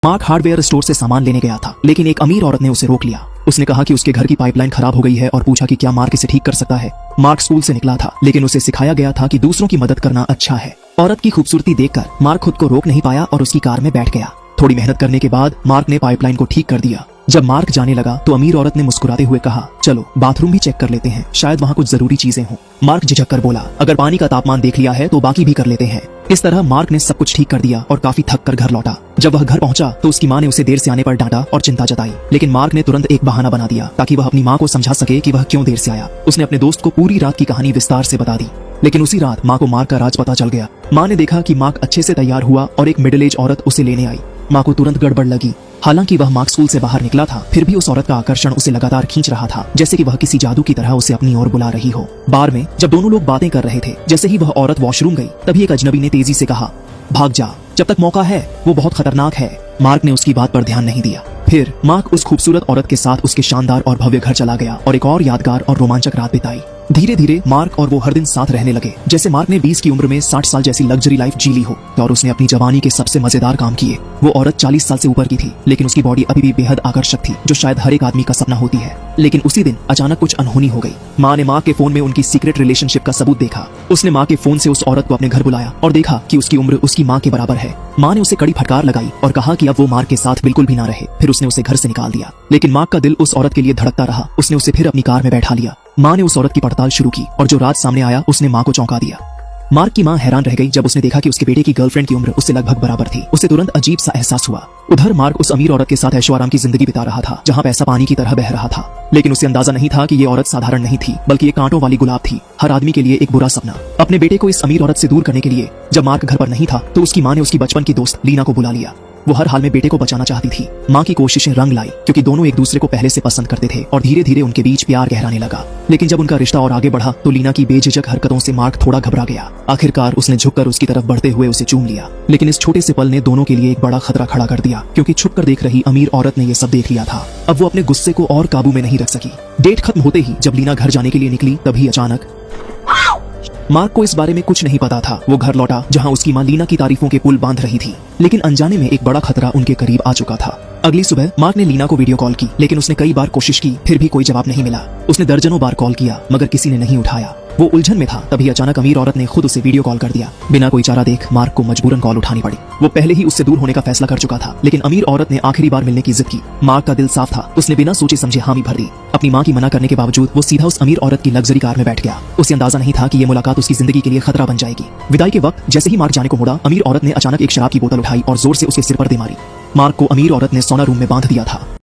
Mark hardware store से सामान लेने गया था, लेकिन एक अमीर औरत ने उसे रोक लिया। उसने कहा कि उसके घर की पाइपलाइन खराब हो गई है और पूछा कि क्या मार्क इसे ठीक कर सकता है। मार्क स्कूल से निकला था, लेकिन उसे सिखाया गया था कि दूसरों की मदद करना अच्छा है। औरत की खूबसूरती देखकर मार्क खुद को रोक नहीं पाया और उसकी कार में बैठ गया। थोड़ी मेहनत करने के बाद मार्क ने पाइपलाइन को ठीक कर दिया। जब मार्क जाने लगा तो अमीर औरत ने मुस्कुराते हुए कहा, चलो बाथरूम भी चेक कर लेते हैं, शायद वहाँ कुछ जरूरी चीजें हों। मार्क झिझक कर बोला, अगर पानी का तापमान देख लिया है तो बाकी भी कर लेते हैं। इस तरह मार्क ने सब कुछ ठीक कर दिया और काफी थक कर घर लौटा। जब वह घर पहुंचा तो उसकी माँ ने उसे देर से आने पर डांटा और चिंता जताई, लेकिन मार्क ने तुरंत एक बहाना बना दिया ताकि वह अपनी माँ को समझा सके कि वह क्यों देर से आया। उसने अपने दोस्त को पूरी रात की कहानी विस्तार से बता दी, लेकिन उसी रात माँ को मार्क का राज पता चल गया। माँ ने देखा कि मार्क अच्छे से तैयार हुआ और एक मिडिल एज औरत उसे लेने आई। माँ को तुरंत गड़बड़ लगी। हालांकि वह मार्क स्कूल से बाहर निकला था, फिर भी उस औरत का आकर्षण उसे लगातार खींच रहा था, जैसे कि वह किसी जादू की तरह उसे अपनी ओर बुला रही हो। बार में जब दोनों लोग बातें कर रहे थे, जैसे ही वह औरत वॉशरूम गई, तभी एक अजनबी ने तेजी से कहा, भाग जा, जब तक मौका है, वो बहुत खतरनाक है। मार्क ने उसकी बात पर ध्यान नहीं दिया। फिर मार्क उस खूबसूरत औरत के साथ उसके शानदार और भव्य घर चला गया और एक और यादगार और रोमांचक रात बिताई। धीरे धीरे मार्क और वो हर दिन साथ रहने लगे, जैसे मार्क ने 20 की उम्र में 60 साल जैसी लग्जरी लाइफ जी ली हो और उसने अपनी जवानी के सबसे मजेदार काम किए। वो औरत 40 साल से ऊपर की थी, लेकिन उसकी बॉडी अभी भी बेहद आकर्षक थी, जो शायद हर एक आदमी का सपना होती है। लेकिन उसी दिन अचानक कुछ अनहोनी हो गई। माँ ने मार्क के फोन में उनकी सीक्रेट रिलेशनशिप का सबूत देखा। उसने माँ के फोन से उस औरत को अपने घर बुलाया और देखा कि उसकी उम्र उसकी माँ के बराबर है। माँ ने उसे कड़ी फटकार लगाई और कहा कि अब वो मार्क के साथ बिल्कुल भी ना रहे। फिर उसने उसे घर से निकाल दिया, लेकिन मार्क का दिल उस औरत के लिए धड़कता रहा। उसने उसे फिर अपनी कार में बैठा लिया। माँ ने उस औरत की पड़ताल शुरू की और जो राज सामने आया उसने माँ को चौंका दिया। मार्क की माँ हैरान रह गई जब उसने देखा कि उसके बेटे की गर्लफ्रेंड की उम्र उससे लगभग बराबर थी। उसे तुरंत अजीब सा एहसास हुआ। उधर मार्क उस अमीर औरत के साथ ऐशो आराम की जिंदगी बिता रहा था, जहाँ पैसा पानी की तरह बह रहा था। लेकिन उसे अंदाजा नहीं था कि ये औरत साधारण नहीं थी, बल्कि एक कांटों वाली गुलाब थी, हर आदमी के लिए एक बुरा सपना। अपने बेटे को इस अमीर औरत से दूर करने के लिए जब मार्क घर पर नहीं था तो उसकी माँ ने उसकी बचपन की दोस्त लीना को बुला लिया। वो हर हाल में बेटे को बचाना चाहती थी। माँ की कोशिशें रंग लाई, क्योंकि दोनों एक दूसरे को पहले से पसंद करते थे और धीरे धीरे उनके बीच प्यार गहराने लगा। लेकिन जब उनका रिश्ता और आगे बढ़ा तो लीना की बेझिझक हरकतों से मार्क थोड़ा घबरा गया। आखिरकार उसने झुककर उसकी तरफ बढ़ते हुए उसे चूम लिया। लेकिन इस छोटे से पल ने दोनों के लिए एक बड़ा खतरा खड़ा कर दिया, क्योंकि छुपकर देख रही अमीर औरत ने ये सब देख लिया था। अब वो अपने गुस्से को और काबू में नहीं रख सकी। डेट खत्म होते ही जब लीना घर जाने के लिए निकली, तभी अचानक मार्क को इस बारे में कुछ नहीं पता था। वो घर लौटा जहां उसकी मां लीना की तारीफों के पुल बांध रही थी, लेकिन अनजाने में एक बड़ा खतरा उनके करीब आ चुका था। अगली सुबह मार्क ने लीना को वीडियो कॉल की, लेकिन उसने कई बार कोशिश की, फिर भी कोई जवाब नहीं मिला। उसने दर्जनों बार कॉल किया, मगर किसी ने नहीं उठाया। वो उलझन में था, तभी अचानक अमीर औरत ने खुद उसे वीडियो कॉल कर दिया। बिना कोई चारा देख मार्क को मजबूरन कॉल उठानी पड़ी। वो पहले ही उससे दूर होने का फैसला कर चुका था, लेकिन अमीर औरत ने आखिरी बार मिलने की जिद की। मार्क का दिल साफ था, उसने बिना सोचे समझे हामी भर दी। अपनी माँ की मना करने के बावजूद वो सीधा उस अमीर औरत की लग्जरी कार में बैठ गया। उसे अंदाजा नहीं था कि ये मुलाकात उसकी जिंदगी के लिए खतरा बन जाएगी। विदाई के वक्त जैसे ही मार्क जाने को मुड़ा, अमीर औरत ने अचानक एक शराब की बोतल उठाई और जोर से उसके सिर पर दे मारी। मार्क को अमीर औरत ने सोना रूम में बांध दिया था।